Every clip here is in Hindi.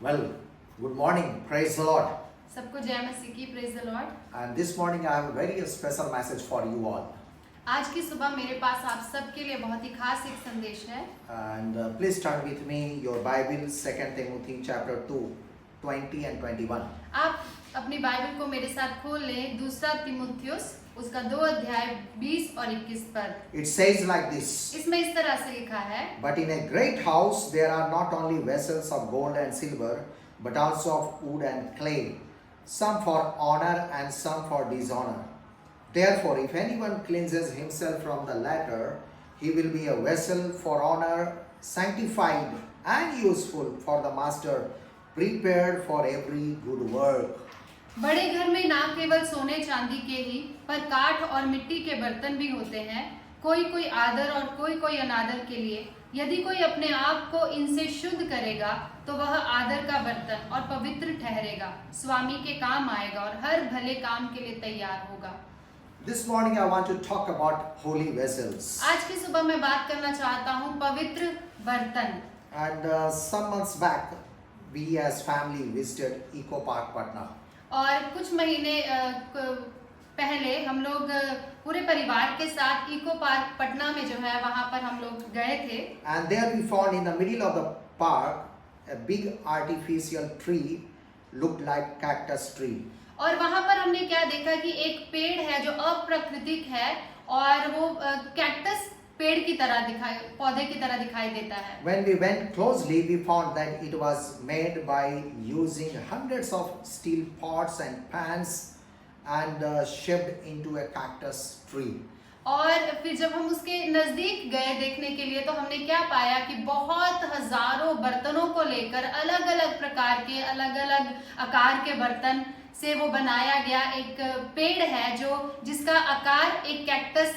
Well, good morning. Praise the Lord. सबको जय मसीह की, praise the Lord. And this morning I have a very special message for you all. आज की सुबह मेरे पास आप सबके लिए बहुत ही खास एक संदेश है। And please turn with me your Bible, 2 Timothy chapter 2, 20 and 21. आप अपनी बाइबल को मेरे साथ खोल लें, दूसरा तिमुथियुस उसका 2 अध्याय 20 और 21 पर। It says like this. इसमें इस तरह से लिखा है, But in a great house there are not only vessels of gold and silver, but also of wood and clay, some for honor and some for dishonor. Therefore, if anyone cleanses himself from the latter, he will be a vessel for honor, sanctified and useful for the master, prepared for every good work. बड़े घर में ना केवल सोने चांदी के ही पर काठ और मिट्टी के बर्तन भी होते हैं, कोई कोई आदर और कोई कोई अनादर के लिए। यदि कोई अपने आप को इनसे शुद्ध करेगा तो वह आदर का बर्तन और पवित्र ठहरेगा, स्वामी के काम आएगा और हर भले काम के लिए तैयार होगा। This morning I want to talk about holy vessels. आज की सुबह मैं बात करना चाहता हूँ पवित्र बर्तन। And some months back, we as family visited Eco Park, Patna. और कुछ महीने पहले हम लोग पूरे परिवार के साथ इको पार्क पटना में जो है वहां पर हम लोग गए थे। And there we found in the middle of the park a big artificial tree looked like cactus tree. और वहां पर हमने क्या देखा कि एक पेड़ है जो अप्राकृतिक है और वो कैक्टस पेड़ की तरह पौधे की तरह दिखाई देता है। When we went closely, we found that it was made by using hundreds of steel pots and pans and shaped into a cactus tree. और फिर जब हम उसके नजदीक गए देखने के लिए तो हमने क्या पाया कि बहुत हजारों बर्तनों को लेकर अलग अलग प्रकार के अलग अलग आकार के बर्तन से वो बनाया गया एक पेड़ है जो जिसका आकार एक कैक्टस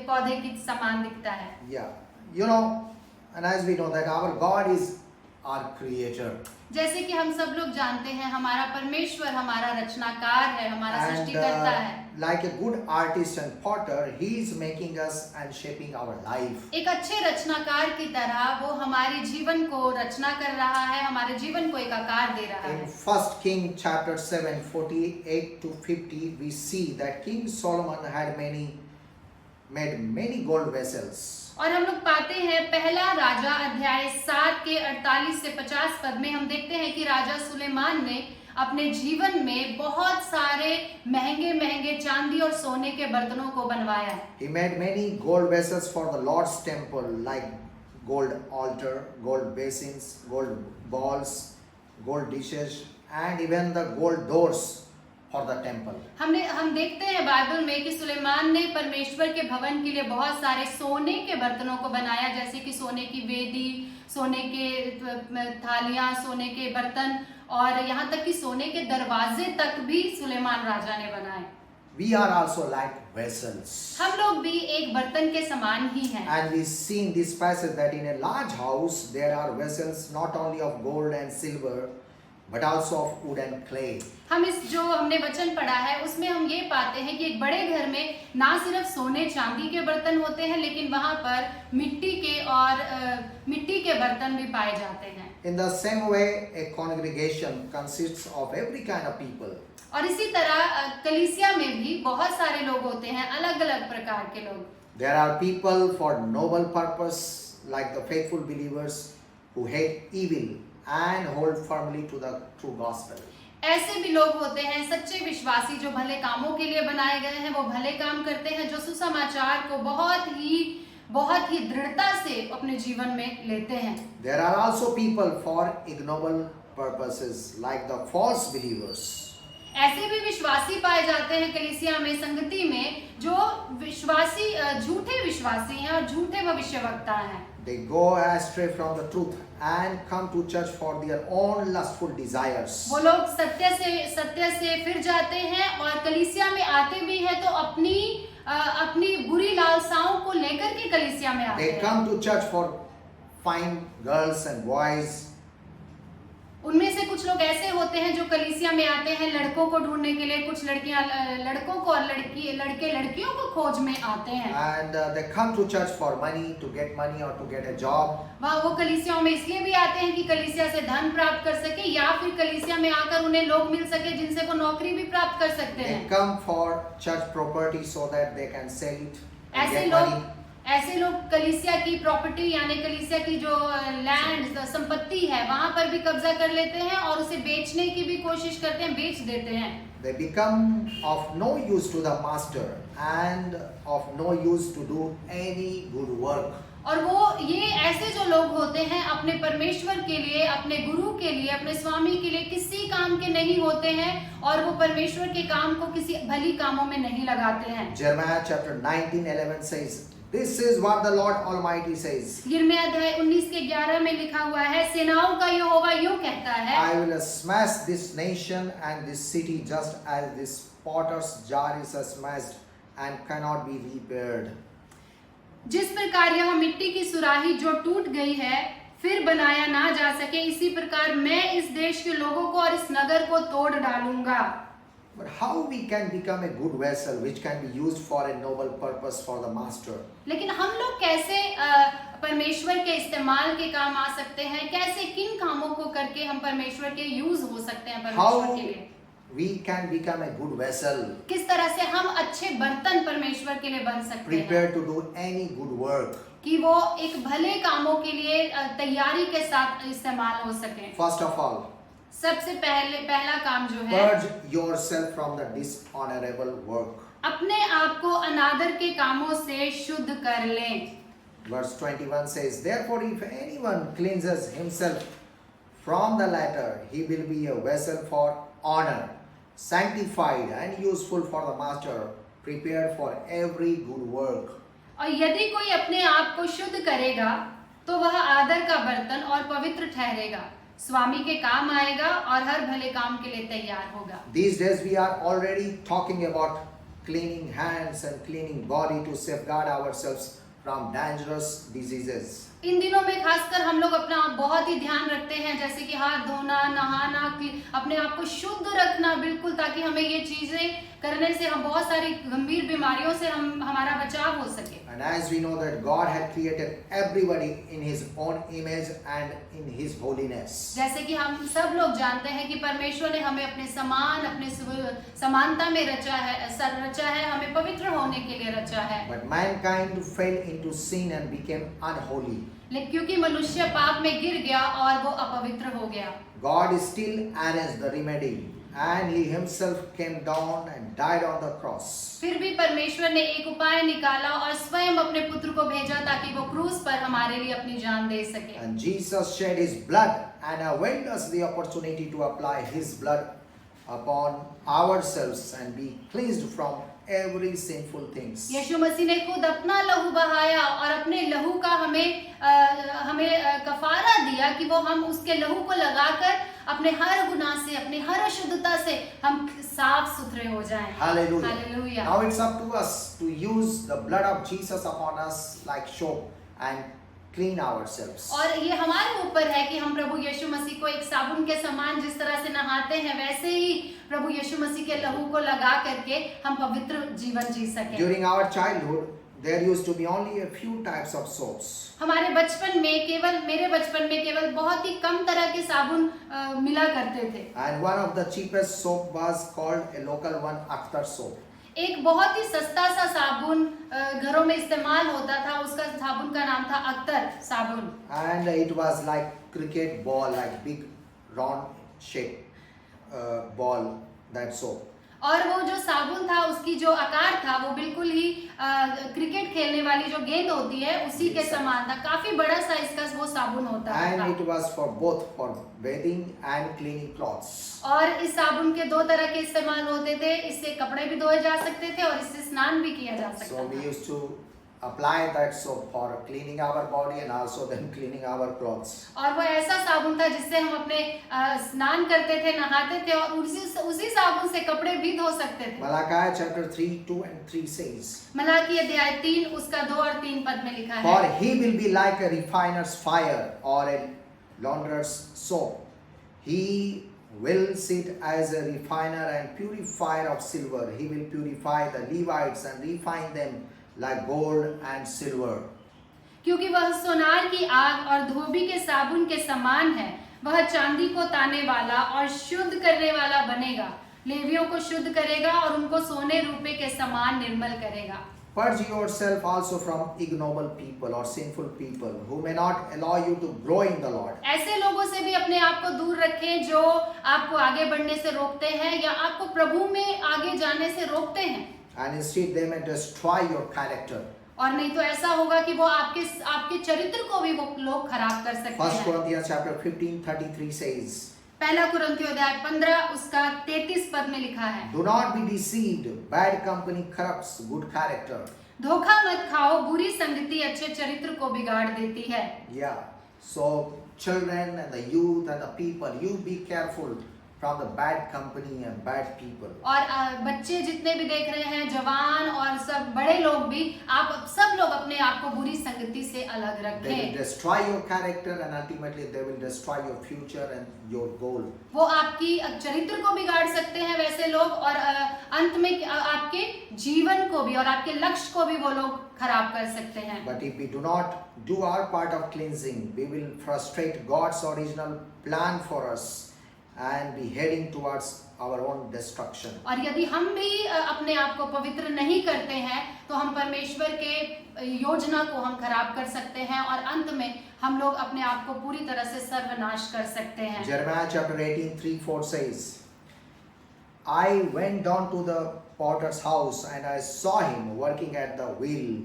पौधे की समान दिखता है। Yeah, you know, and as we know that our God is our creator. जैसे कि हम सब लोग जानते हैं हमारा परमेश्वर हमारा रचनाकार है, हमारा सृष्टिकर्ता है। Like a good artist and potter, he is making us and shaping our life. एक अच्छे रचनाकार की तरह वो हमारे जीवन को रचना कर रहा है, हमारे जीवन को एक आकार दे रहा है। In 1 King chapter 7, 48 to 50, we see that King Solomon had made many gold vessels. और हम लोग पाते हैं पहला राजा अध्याय 7 के 48 से 50 पद में हम देखते हैं कि राजा सुलेमान ने अपने जीवन में बहुत सारे महंगे महंगे चांदी और सोने के बर्तनों को बनवाया। He made many gold vessels for the Lord's temple, like gold altar, gold basins, gold bowls, gold dishes, and even the gold doors for the temple. हम देखते हैं बाइबल में कि सुलेमान ने परमेश्वर के भवन के लिए बहुत सारे सोने के बर्तनों को बनाया, जैसे कि सोने की वेदी, सोने के थालियां, सोने के बर्तन और यहाँ तक कि सोने के दरवाजे तक भी सुलेमान राजा ने बनाए। We are also like vessels. हम लोग भी एक बर्तन के समान ही हैं। And we see in this passage that in a large house there are vessels not only of gold and silver, but also of wood and clay. हम इस जो हमने वचन पढ़ा है उसमें हम ये पाते हैं कि एक बड़े घर में ना सिर्फ सोने चांदी के बर्तन होते हैं लेकिन वहाँ पर मिट्टी के बर्तन भी पाए जाते हैं। In the same way, a congregation consists of every kind of people. और इसी तरह कलीसिया में भी बहुत सारे लोग होते हैं, अलग अलग प्रकार के लोग। There are people for noble purpose, like the faithful believers who hate evil and hold firmly to the true gospel. ऐसे भी लोग होते हैं सच्चे विश्वासी जो भले कामों के लिए बनाए गए हैं, वो भले काम करते हैं, जो सुसमाचार को बहुत ही दृढ़ता से अपने जीवन में लेते हैं। There are also people for ignoble purposes, like the false believers. ऐसे भी विश्वासी पाए जाते हैं कलीसिया में, संगति में, जो विश्वासी झूठे विश्वासी हैं और झूठे भविष्यवक्ता हैं। They go astray from the truth and come to church for their own lustful desires. वो लोग सत्य से फिर जाते हैं और कलीसिया में आते भी हैं तो अपनी बुरी लालसाओं को लेकर के कलीसिया में आते They हैं। come to church for fine girls and boys. उनमें से कुछ लोग लोग ऐसे होते हैं जो कलीसिया में आते हैं लड़कों को ढूंढने के लिए, कुछ लड़कियां लड़कों को और लड़के लड़कियों को खोज में आते हैं। And they come to church for money, to get money or to get a job. वहाँ वो कलीसियाओं में इसलिए भी आते हैं कि कलीसिया से धन प्राप्त कर सके, या फिर कलीसिया में आकर उन्हें लोग मिल सके जिनसे वो नौकरी भी प्राप्त कर सकते They हैं। come for church property so that they can sell it and ऐसे get money. लोग कलीसिया की प्रॉपर्टी यानी कलीसिया की जो लैंड संपत्ति है वहां पर भी कब्जा कर लेते हैं और उसे बेचने की भी कोशिश करते हैं, बेच देते हैं। They become of no use to the master and of no use to do any good work. और वो ये ऐसे जो लोग होते हैं अपने परमेश्वर के लिए, अपने गुरु के लिए, अपने स्वामी के लिए किसी काम के नहीं होते हैं और वो परमेश्वर के काम को किसी भली कामों में नहीं लगाते हैं। Jeremiah chapter 19:11 says, "This is what the Lord Almighty says. यिर्मयाह अध्याय 19:11 में लिखा हुआ है, सेनाओं का यहोवा यूं कहता है, I will smash this nation and this city just as this potter's jar is smashed and cannot be repaired." जिस प्रकार यह मिट्टी की सुराही जो टूट गई है फिर बनाया ना जा सके, इसी प्रकार मैं इस देश के लोगों को और इस नगर को तोड़ डालूंगा। But how we can become a good vessel which can be used for a noble purpose for the master? लेकिन हम लोग कैसे परमेश्वर के इस्तेमाल के काम आ सकते हैं, कैसे किन कामों को करके हम परमेश्वर के यूज हो सकते हैं परमेश्वर How के लिए, we can become a good vessel, किस तरह से हम अच्छे बर्तन परमेश्वर के लिए बन सकते हैं, prepared to do any good work. कि वो एक भले कामों के लिए तैयारी के साथ इस्तेमाल हो सके। First of all, सबसे पहला काम जो है, purge yourself from the dishonorable work. अपने आप को अनादर के कामों से शुद्ध कर लें। Verse 21 says, "Therefore if anyone cleanses himself from the latter, he will be a vessel for honor, sanctified and useful for the master, prepared for every good work." और यदि कोई अपने आप को शुद्ध करेगा तो वह आदर का बर्तन और पवित्र ठहरेगा, स्वामी के काम आएगा और हर भले काम के लिए तैयार होगा। These days we are already talking about cleaning hands and cleaning body to safeguard ourselves from dangerous diseases. इन दिनों में खासकर हम लोग अपना बहुत ही ध्यान रखते हैं, जैसे कि हाथ धोना, नहाना, अपने आप को शुद्ध रखना बिल्कुल, ताकि हमें ये चीजें करने से हम बहुत सारी गंभीर बीमारियों से हमारा बचाव हो सके। And as we know that God had created everybody in His own image and in His holiness. जैसे कि हम सब लोग जानते हैं कि परमेश्वर ने हमें अपने समान, अपने समानता में रचा है, हमें पवित्र होने के लिए रचा है। But mankind fell into sin and became unholy. लेकिन क्योंकि मनुष्य पाप में गिर गया और वो अपवित्र हो गया, God still arranged the remedy, and He Himself came down and died on the cross. फिर भी परमेश्वर ने एक उपाय निकाला और स्वयं अपने पुत्र को भेजा ताकि वो क्रूस पर हमारे लिए अपनी जान दे सके। And Jesus shed His blood and availed us the opportunity to apply His blood upon ourselves and be cleansed from every sinful things. यीशु मसीह ने खुद अपना लहू बहाया और अपने लहू का हमें कफारा दिया कि वो हम उसके लहू को लगाकर अपने हर गुनाह से, अपनी हर अशुद्धता से हम साफ सुथरे हो जाएं। Hallelujah. Hallelujah. Now it's up to us to use the blood of Jesus upon us like soap and clean ourselves. और ये हमारे ऊपर है कि हम प्रभु यीशु मसीह को एक साबुन के समान जिस तरह से नहाते हैं, वैसे ही प्रभु यीशु मसीह के लहू को लगा करके हम पवित्र जीवन जी सकें। During our childhood, there used to be only a few types of soaps. हमारे बचपन में मेरे बचपन में केवल बहुत ही कम तरह के साबुन मिला करते थे। And one of the cheapest soap was called a local one, Akhtar soap. एक बहुत ही सस्ता सा साबुन घरों में इस्तेमाल होता था, उसका साबुन का नाम था अख्तर साबुन। And it was like cricket ball, like big round shape ball, that soap. और वो जो साबुन था उसकी जो आकार था वो बिल्कुल ही क्रिकेट खेलने वाली जो गेंद होती है उसी के समान था, काफी बड़ा साइज का वो साबुन होता था। And it was for both for bathing and cleaning clothes. और इस साबुन के दो तरह के इस्तेमाल होते थे, इससे कपड़े भी धोए जा सकते थे और इससे स्नान भी किया जा सकता So we था। used to apply that soap for cleaning our body and also then cleaning our clothes. और वो ऐसा साबुन था जिससे हम अपने स्नान करते थे, नहाते थे और उसी साबुन से कपड़े भी धो सकते थे। Malachi chapter 3, 2 and 3 says, Malachi अध्याय 3 उसका 2 और 3 पद में लिखा है, For he will be like a refiner's fire or a launderer's soap. He will sit as a refiner and purifier of silver. He will purify the Levites and refine them like gold and silver. क्योंकि वह सोनार की आग और धोबी के साबुन के समान है। वह चांदी को ताने वाला और शुद्ध करने वाला बनेगा। लेवियों को शुद्ध करेगा और उनको सोने रूपे के समान निर्मल करेगा। Purge yourself also from ignoble people or sinful people who may not allow you to grow in the Lord. ऐसे लोगों से भी अपने आप को दूर रखें जो आपको आगे बढ़ने से रोकते हैं या आपको प्रभु में आगे जाने से रोकते हैं। And instead they may destroy your character. और नहीं तो ऐसा होगा कि वो आपके चरित्र को भी वो लोग खराब कर सकते 1 हैं। Corinthians chapter 15:33 says, पहला कुरिन्थियों अध्याय 15 उसका 33 पद में लिखा है, do not be deceived, bad company corrupts good character. धोखा मत खाओ, बुरी संगति अच्छे चरित्र को बिगाड़ देती है। Yeah, so children and the youth and the people, you be careful from the bad company and bad people. और बच्चे जितने भी देख रहे हैं, जवान और सब बड़े लोग भी, आप सब लोग अपने आप को बुरी संगति से अलग They will रखें। destroy your character and ultimately they will destroy your future and your goal. वो आपकी चरित्र को बिगाड़ सकते हैं वैसे लोग, और अंत में आपके जीवन को भी और आपके लक्ष्य को भी वो लोग खराब कर सकते हैं। But if we do not do our part of cleansing, we will frustrate God's original plan for us and be heading towards our own destruction. और यदि हम भी अपने आप को पवित्र नहीं करते हैं तो हम परमेश्वर के योजना को हम खराब कर सकते हैं और अंत में हम लोग अपने आप को पूरी तरह से सर्वनाश कर सकते हैं। Jeremiah chapter 18:3-4 says, I went down to the potter's house and I saw him working at the wheel,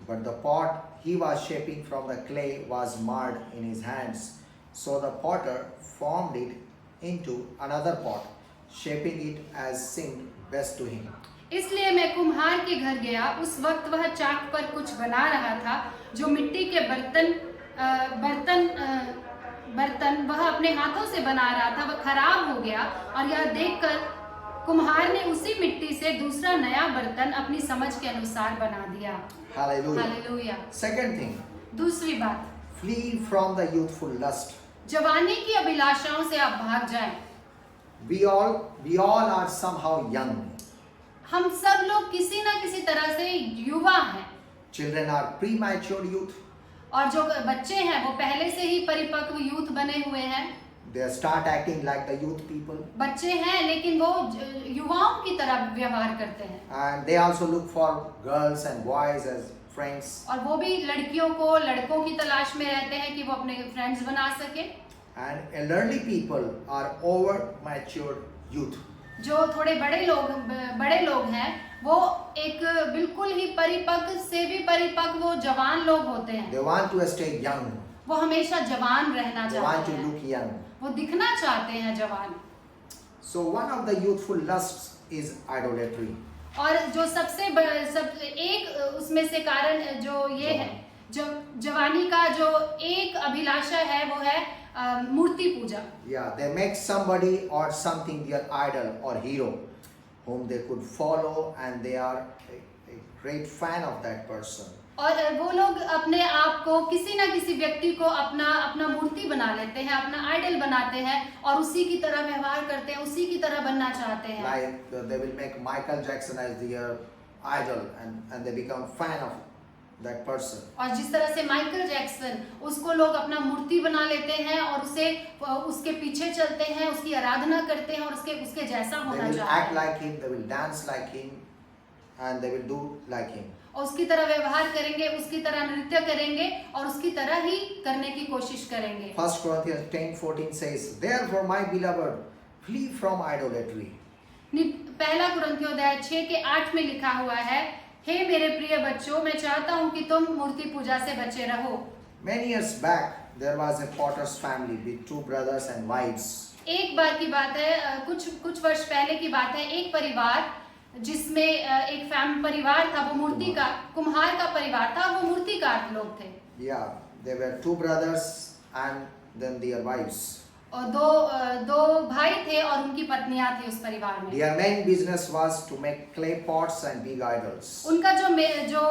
but the pot he was shaping from the clay was marred in his hands. So the potter formed it into another pot, shaping it as seemed best to him. इसलिए मैं कुम्हार के घर गया। उस वक्त वह चाक पर कुछ बना रहा था। जो मिट्टी के बर्तन वह अपने हाथों से बना रहा था वह खराब हो गया, और यह देखकर कुम्हार ने उसी मिट्टी से दूसरा नया बर्तन अपनी समझ के अनुसार बना दिया। Hallelujah. हालेलुया। Second thing, दूसरी बात, flee from the youthful lust. जवानी की अभिलाषाओं से आप भाग जाएं। We all are somehow young. हम सब लोग किसी ना किसी तरह से युवा हैं, Children are premature youth. और जो बच्चे हैं वो पहले से ही परिपक्व यूथ बने हुए हैं। They start acting like the youth people. बच्चे हैं लेकिन वो युवाओं की तरह व्यवहार करते हैं, And they also look for girls and boys as friends. और वो भी लड़कियों को लड़कों की तलाश में रहते हैं कि वो अपने फ्रेंड्स बना सके। And elderly people are over matured youth. जो थोड़े बड़े लोग हैं वो एक बिल्कुल ही परिपक्व से भी परिपक्व वो जवान लोग होते हैं। They want to stay young. वो हमेशा जवान रहना They want चाहते to हैं, look young. वो दिखना चाहते हैं जवान। So one of the youthful lusts is idolatry. और जो एक उसमें से कारण जो ये है, जो जवानी का जो एक अभिलाषा है वो है मूर्ति पूजा। Yeah, they make somebody or something their idol or hero whom they could follow and they are a great fan of that person. और वो लोग अपने आप को किसी ना किसी व्यक्ति को अपना मूर्ति बना लेते हैं, अपना आइडल बनाते हैं और उसी की तरह व्यवहार करते हैं, उसी की तरह बनना चाहते हैं। Like they will make Michael Jackson as their idol and they become fan of that person. और जिस तरह से माइकल जैक्सन उसको लोग अपना मूर्ति बना लेते हैं और उसके पीछे चलते हैं, उसकी आराधना करते हैं और उसके जैसा They होना will चाहते act हैं like him, they will dance like him and they will do like him. और उसकी तरह व्यवहार करेंगे, उसकी तरह नृत्य करेंगे और उसकी तरह ही करने की कोशिश करेंगे। 1 Corinthians 10:14 says, therefore my beloved, flee from idolatry. पहला कुरिन्थियों अध्याय 6 के 8 में लिखा हुआ है, हे मेरे प्रिय बच्चों, मैं चाहता हूँ कि तुम मूर्ति पूजा से बचे रहो। Many years back, there was a potter's family with 2 brothers and wives. एक बार की बात है, कुछ वर्ष पहले की बात है, एक परिवार जिसमें एक परिवार था, वो कुम्हार का परिवार था, वो मूर्तिकार लोग थे। Yeah, there were 2 brothers and then their wives. और दो भाई थे और उनकी पत्नियां थी उस परिवार में। Their main business was to make clay pots and big idols. उनका जो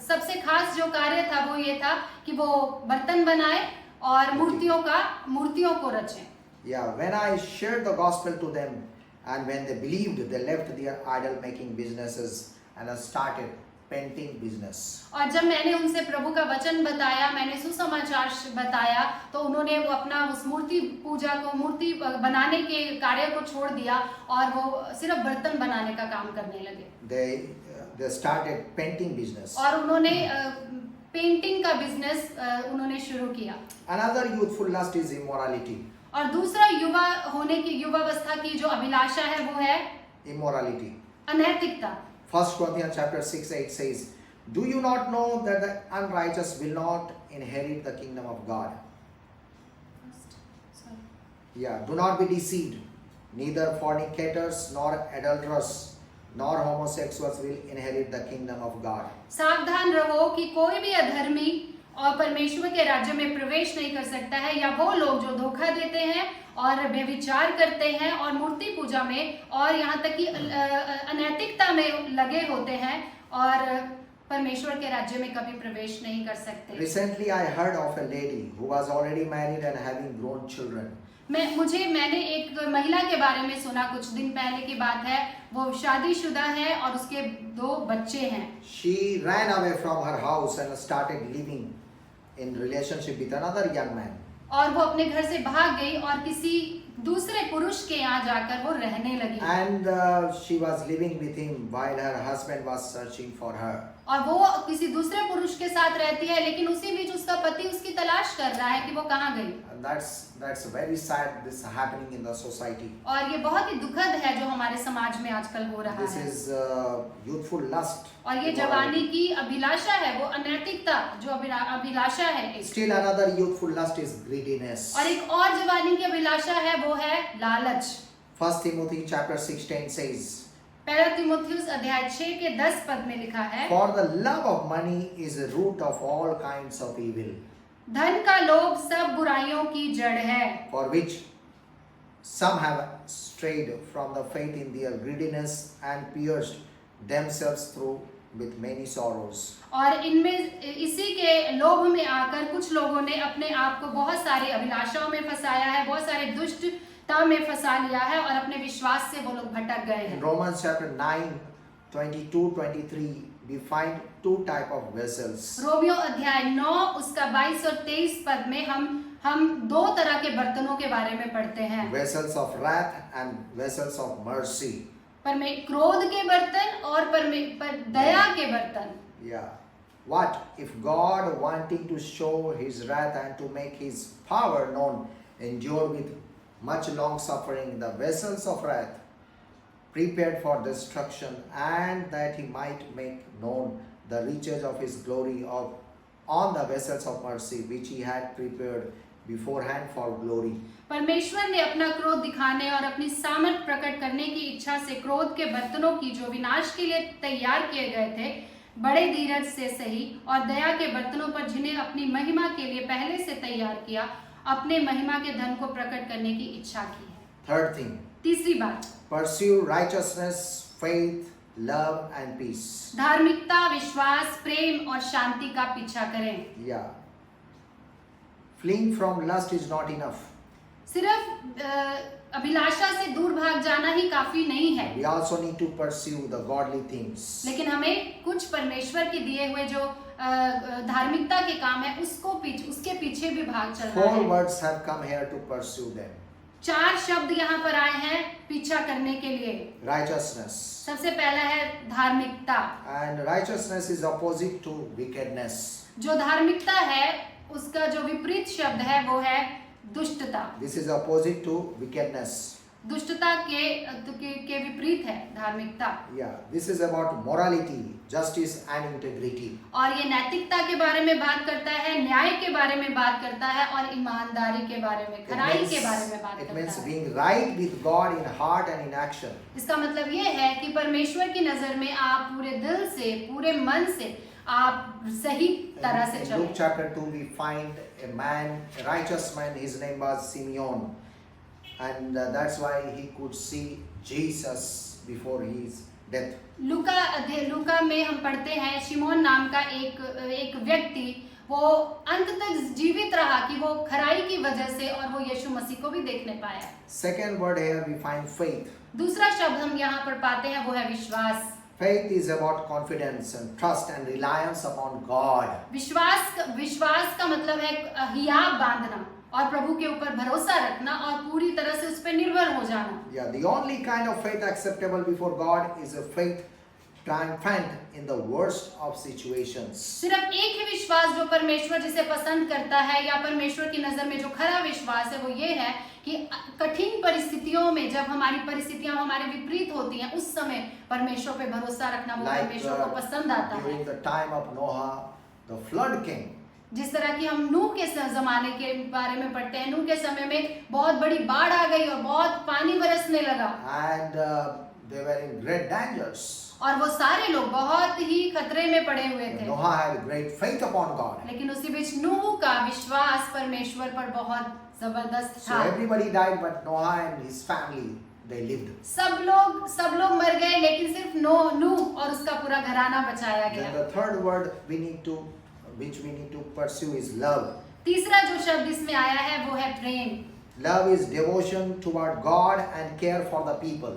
सबसे खास जो कार्य था वो ये था कि वो बर्तन बनाए और मूर्तियों को रचें। Yeah, when I shared the gospel to them and when they believed, they left their idol making businesses and started painting business. और जब मैंने उनसे प्रभु का वचन बताया, मैंने सुसमाचार बताया, तो उन्होंने वो अपना उस मूर्ति पूजा को, मूर्ति बनाने के कार्य को छोड़ दिया और वो सिर्फ बर्तन बनाने का काम करने लगे। They started painting business. और उन्होंने पेंटिंग का बिजनेस उन्होंने शुरू किया। Another youthful lust is immorality. और दूसरा युवा होने की, युवावस्था की जो अभिलाषा है वो है Immorality. अनैतिकता। 1 Corinthians chapter 6:8 says, "Do you not know that the unrighteous will not inherit the kingdom of God?" Yeah, do not be deceived. Neither fornicators, nor adulterers, nor homosexuals will inherit the kingdom of God. सावधान रहो कि कोई भी अधर्मी और परमेश्वर के राज्य में प्रवेश नहीं कर सकता है, या वो लोग जो धोखा देते हैं और व्यभिचार करते हैं और मूर्ति पूजा में और यहाँ तक कि अनैतिकता में लगे होते हैं और परमेश्वर के राज्य में कभी प्रवेश नहीं कर सकते। Recently I heard of a lady who was already married and having grown children. मैंने एक महिला के बारे में सुना, कुछ दिन पहले की बात है, वो शादीशुदा है और उसके 2 बच्चे हैं। She ran away from her house and started living in relationship with another young man. और वो अपने घर से भाग गई और किसी दूसरे पुरुष के यहाँ जाकर वो रहने लगी। And she was living with him while her husband was searching for her. और वो किसी दूसरे पुरुष के साथ रहती है, लेकिन उसी बीच उसका पति उसकी तलाश कर रहा है कि वो कहाँ गई। And that's very sad. This happening in the society. और ये बहुत ही दुखद है जो हमारे समाज में आजकल हो रहा This है। is youthful lust. और ये जवानी की अभिलाषा है, वो अनैतिकता जो अभिलाषा है। Still another youthful lust is greediness. और एक और जवानी की अभिलाषा है, वो है लालच। 1 Timothy chapter 6:10 says, पहला तीमुथियुस अध्याय 6 के 10 पद में लिखा है, "For the love of money is the root of all kinds of evil, धन का लोभ सब बुराइयों की जड़ है, for which some have strayed from the faith in their greediness and pierced themselves through with many sorrows." और इनमें इसी के लोभ में आकर कुछ लोगों ने अपने आप को बहुत सारी अभिलाषाओं में फंसाया है, बहुत सारे दुष्टता में फंसा लिया है और अपने विश्वास से वो लोग भटक गए In हैं। Romans chapter 9:22-23, we find 2 type of vessels. Romeo अध्याय 9 उसका 22 और 23 पद में हम 2 तरह के बर्तनों के बारे में पढ़ते हैं। Vessels of wrath and vessels of mercy. क्रोध के बर्तन और दया के बर्तन। Yeah. What if God, wanting to show his wrath and to make his power known, endured with much long suffering the vessels of wrath prepared for destruction, and that he might make known the riches of his glory on the vessels of mercy which he had prepared beforehand for glory. परमेश्वर ने अपना क्रोध दिखाने और अपनी सामर्थ प्रकट करने की इच्छा से क्रोध के बर्तनों की जो विनाश के लिए तैयार किए गए थे, बड़े धीरज से सही और दया के बर्तनों पर जिन्हें अपनी महिमा के लिए पहले से तैयार किया, अपने महिमा के धन को प्रकट करने की इच्छा की है। Third thing, तीसरी बात, pursue righteousness, faith, love and peace. धार्मिकता, विश्वास, प्रेम और शांति का पीछा करें। Yeah. Fleeing from lust is not enough. सिर्फ अभिलाषा से दूर भाग जाना ही काफी नहीं है, We also need to pursue the godly things. लेकिन हमें कुछ परमेश्वर के दिए हुए जो धार्मिकता के काम है उसके पीछे भी भाग चलना 4 है। words have come here to pursue them. 4 शब्द यहाँ पर आए हैं पीछा करने के लिए। Righteousness. सबसे पहला है धार्मिकता। And righteousness is opposite to wickedness. जो धार्मिकता है उसका जो विपरीत शब्द है वो है दुष्टता। This is opposite to wickedness. दुष्टता के विपरीत है धार्मिकता। Yeah, this is about morality, justice and integrity. और ये नैतिकता के बारे में बात करता है, न्याय के बारे में बात करता है और ईमानदारी के बारे में, खराई के बारे में बात It करता means है। being right with God in heart and in action. इसका मतलब ये है कि परमेश्वर की नजर में आप पूरे दिल से, पूरे मन से आप सही तरह से In चलें। Luke chapter 2 we find a man, a righteous man, his name was Simeon. And that's why he could see Jesus before his death. लूका में हम पढ़ते हैं शिमोन नाम का एक व्यक्ति वो अंत तक जीवित रहा कि वो खराई की वजह से और वो यीशु मसीह को भी देखने पाया। Second word here we find faith. दूसरा शब्द हम यहाँ पर पाते हैं वो है विश्वास। Faith is about confidence and trust and reliance upon God. विश्वास का मतलब है हियाव बांधना और प्रभु के ऊपर भरोसा रखना और पूरी तरह से उस पर निर्भर हो जाना। Yeah, the only kind of faith acceptable before God is a faith triumphant in the worst of situations. सिर्फ एक ही विश्वास जो परमेश्वर जिसे पसंद करता है या परमेश्वर की नजर में जो खरा विश्वास है वो ये है कि कठिन परिस्थितियों में जब हमारी परिस्थितियां हमारे विपरीत होती हैं उस समय परमेश्वर पे भरोसा रखना वो परमेश्वर को पसंद आता है। During the time of Noah, the flood came. जिस तरह की हम नूह के जमाने के बारे में पढ़ते हैं, नूह के समय में बहुत बड़ी बाढ़ आ गई और बहुत पानी बरसने लगा And they were in great dangers. और वो सारे लोग बहुत ही खतरे में पड़े हुए थे। Noah had great faith upon God. लेकिन उसी बीच नूह का विश्वास परमेश्वर पर बहुत जबरदस्त So था। everybody died, but Noah and his family, they lived. सब लोग मर गए लेकिन सिर्फ नूह और उसका पूरा घराना बचाया Then गया। the third word which we need to pursue is love. तीसरा जो शब्द इसमें आया है वो है प्रेम। Love is devotion toward God and care for the people.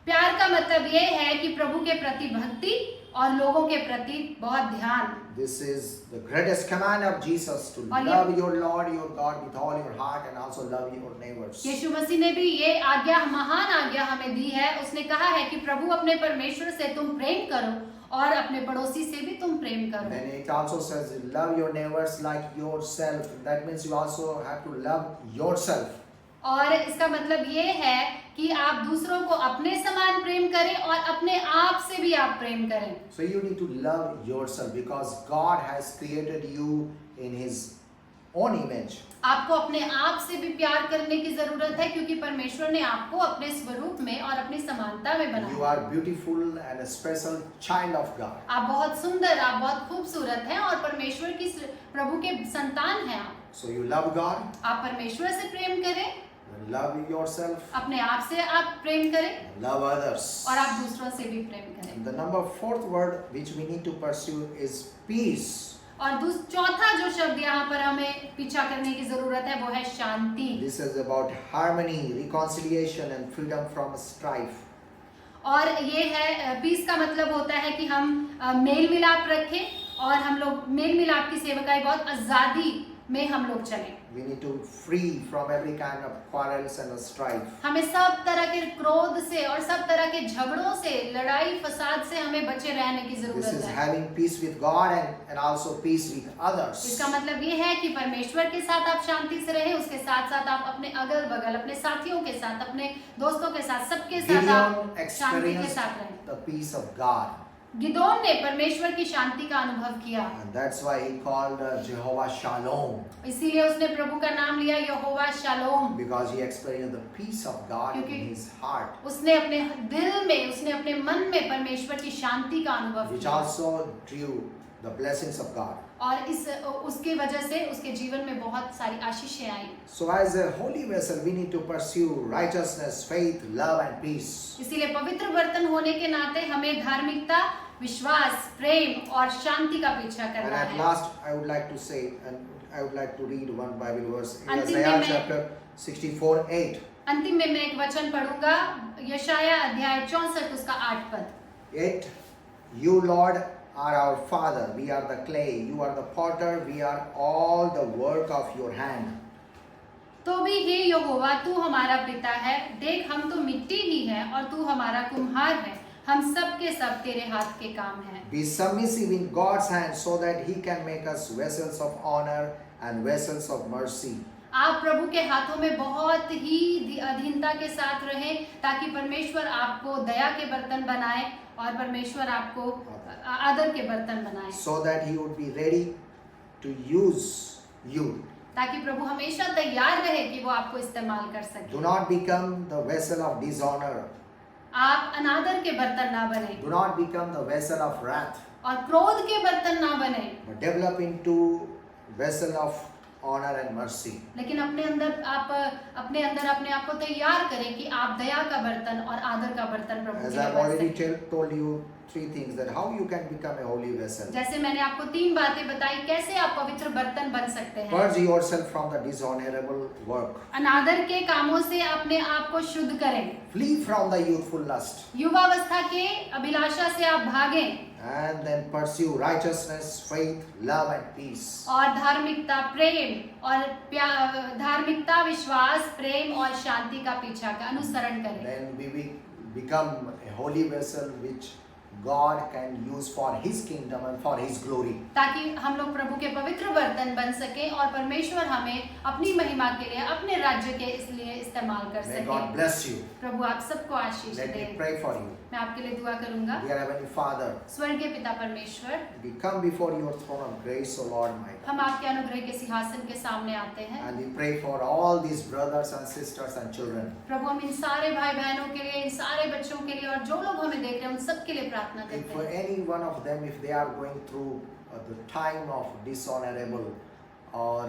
प्यार का मतलब ये है कि प्रभु के प्रति भक्ति और लोगों के प्रति बहुत ध्यान। This is the greatest command of Jesus, to love your Lord your God with all your heart and also love your neighbors. यीशु मसीह ने भी ये आज्ञा, महान आज्ञा हमें दी है। उसने कहा है कि प्रभु अपने परमेश्वर से तुम प्रेम करो और अपने पड़ोसी से भी तुम प्रेम करो। Then it also says love your neighbors like yourself. That means you also have to love yourself. और इसका मतलब ये है कि आप दूसरों को अपने समान प्रेम करें और अपने आप से भी आप प्रेम करें। So you need to love yourself because God has created you in His own image. आपको अपने आप से भी प्यार करने की जरूरत है क्योंकि परमेश्वर ने आपको अपने स्वरूप में और अपनी समानता में बनाया। You are beautiful and a special child of God. आप बहुत सुंदर, आप बहुत खूबसूरत हैं और परमेश्वर की प्रभु के संतान हैं आप। So you love God. आप परमेश्वर से प्रेम करें, Love yourself. अपने आप से आप प्रेम करें Love others. और आप दूसरों से भी प्रेम करें। And the fourth word which we need to pursue is peace. और चौथा जो शब्द यहाँ पर हमें पीछा करने की जरूरत है वो है शांति। This is about harmony, reconciliation and freedom from strife. और ये है पीस का मतलब होता है कि हम मेल मिलाप रखें और हम लोग मेल मिलाप की सेवकाई बहुत आजादी में हम लोग चलें। We need to free from every kind of quarrels and strife. हमें सब तरह के क्रोध से और सब तरह के झगड़ों से, लड़ाई फसाद से हमें बचे रहने की This जरूरत is है। having peace with God and also peace with others. इसका मतलब ये है कि परमेश्वर के साथ आप शांति से रहें, उसके साथ साथ आप अपने अगल बगल, अपने साथियों के साथ, अपने दोस्तों के साथ, सबके साथ आप Gideon शांति के experienced साथ रहें। the peace of God. Gideon ने परमेश्वर की शांति का अनुभव किया, And that's why he called Jehovah Shalom. इसीलिए उसने प्रभु का नाम लिया यहोवा shalom, Because he experienced the peace of God in his heart. उसने अपने दिल में, उसने अपने मन में परमेश्वर की शांति का अनुभव Which किया also drew the blessings of God. और उसकी वजह से उसके जीवन में बहुत सारी आशीषें आई। So as a holy vessel, we need to pursue righteousness, faith, love and peace. इसीलिए पवित्र बर्तन होने के नाते हमें धार्मिकता, विश्वास, प्रेम और शांति का पीछा And करना at है। last, I would like to say, and I would like to read one Bible verse in अंतिम में Isaiah मैं- chapter 64:8. अंतिम में मैं एक वचन पढ़ूंगा, यशाया अध्याय 64 उसका 8 पद। 8. You Lord are our Father, we are the clay, you are the potter, we are all the work of your hand. तो भी हे यहोवा तू हमारा पिता है, देख हम तो मिट्टी ही है और तू हमारा कुम्हार है, हम सब के सब तेरे हाथ के काम हैं। Be submissive in God's hands so that He can make us vessels of honor and vessels of mercy. आप प्रभु के हाथों में बहुत ही अधीनता के साथ रहें ताकि परमेश्वर आपको दया के बर्तन बनाए और परमेश्वर आपको आदर के बर्तन बनाए, So that He would be ready to use you. ताकि प्रभु हमेशा तैयार रहे कि वो आपको इस्तेमाल कर सके। Do not become the vessel of dishonor. आप अनादर के बर्तन ना बने Do not become the vessel of wrath. और क्रोध के बर्तन ना बने, But develop into vessel of honor and mercy. लेकिन अपने अंदर अपने आप को तैयार करें कि आप दया का बर्तन और आदर का बर्तन प्रभु As के लिए I've बन already सकें। told you three things that how you can become a holy vessel. जैसे मैंने आपको 3 बातें बताई कैसे आप पवित्र बर्तन बन सकते हैं। Purge yourself from the dishonorable work. अनादर के कामों से अपने आप को शुद्ध करें। Flee from the youthful lust. युवावस्था के अभिलाषा से आप भागें And then pursue righteousness, faith, love and peace. और धार्मिकता, प्रेम और धार्मिकता, विश्वास, प्रेम और शांति का पीछा का अनुसरण करें। Then we become a holy vessel which God can use for His kingdom and for His glory. ताकि हम लोग प्रभु के पवित्र बर्तन बन सकें और परमेश्वर हमें अपनी महिमा के लिए, अपने राज्य के इसलिए इस्तेमाल कर May God सकें। bless you. प्रभु आप सबको आशीष Let me they. pray for you. मैं आपके लिए दुआ करूंगा। Dear Heavenly Father, स्वर्गीय पिता परमेश्वर, we come before your throne of grace, O Lord my God. हम आपके अनुग्रह के सिंहासन के सामने आते हैं। And we pray for all these brothers and sisters and children. प्रभु हम इन सारे भाई बहनों के लिए, इन सारे बच्चों के लिए और जो लोग हमें देख रहे हैं उन सब के लिए प्रार्थना If करते for हैं। any one of them, if they are going through the time of dishonorable or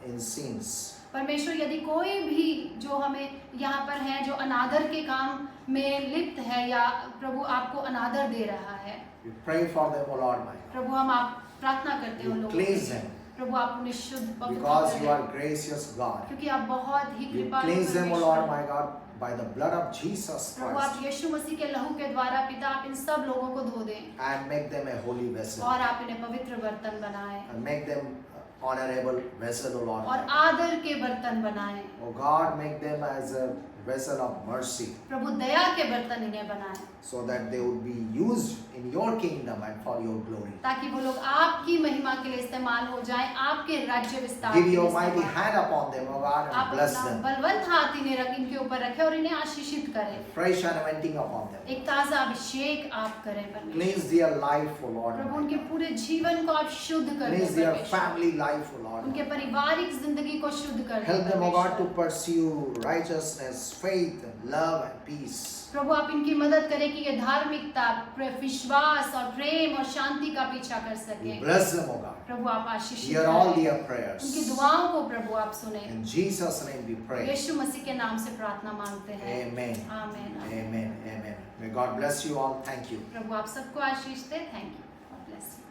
in sins, परमेश्वर यदि कोई भी जो हमें यहाँ पर है जो अनादर के काम में लिप्त है या प्रभु आपको अनादर दे रहा है, we pray for them, O Lord my God. प्रभु हम आप प्रार्थना करते हैं उन You लोगों के cleanse लिए। them प्रभु आप उन्हें शुद्ध पवित्र because you करें, are gracious God. क्योंकि आप बहुत ही You कृपालु cleanse them, O परमेश्वर Lord हैं। my God, by the blood of Jesus प्रभु आप Christ यीशु मसीह के लहू के द्वारा पिता आप इन सब लोगों को धो दें and make them a holy vessel और आप इन्हें पवित्र बर्तन बनाएं and make them honorable vessel, O Lord my और God. आदर के बर्तन बनाएं। O God, make them as a vessel of mercy प्रभु दया के बर्तन इन्हें बनाएं so that they would be used in your kingdom and for your glory. ताकि वो लोग आपकी महिमा के लिए इस्तेमाल हो जाएं, आपके राज्य विस्तार के Give लिए your mighty इस्तेमाल। hand upon them, O God, and आप bless अपना them. बलवंत हाथ इनके ऊपर रखें और इन्हें आशीषित करें। Fresh anointing upon them. एक ताजा अभिषेक आप करें परमेश्वर। Cleanse their life, O Lord. Prabhu my उनके God. पूरे जीवन को आप शुद्ध कर दें Cleanse their परमेश्वर। family life, O Lord. उनके पारिवारिक जिंदगी को शुद्ध कर दें Help them, O God, to परमेश्वर। pursue righteousness, faith, love, and peace. प्रभु आप इनकी मदद करें कि ये धार्मिकता, विश्वास और प्रेम और शांति का पीछा कर We सकें। bless them, O God. प्रभु आप आशीषित Hear all करें। their prayers. उनकी दुआओं को प्रभु आप सुने। In Jesus' name we pray. यीशु मसीह के नाम से प्रार्थना मांगते हैं। Amen. आमीन। Amen. Amen. May God bless you all. Thank you. प्रभु आप सबको आशीष दे। Thank you. God bless you.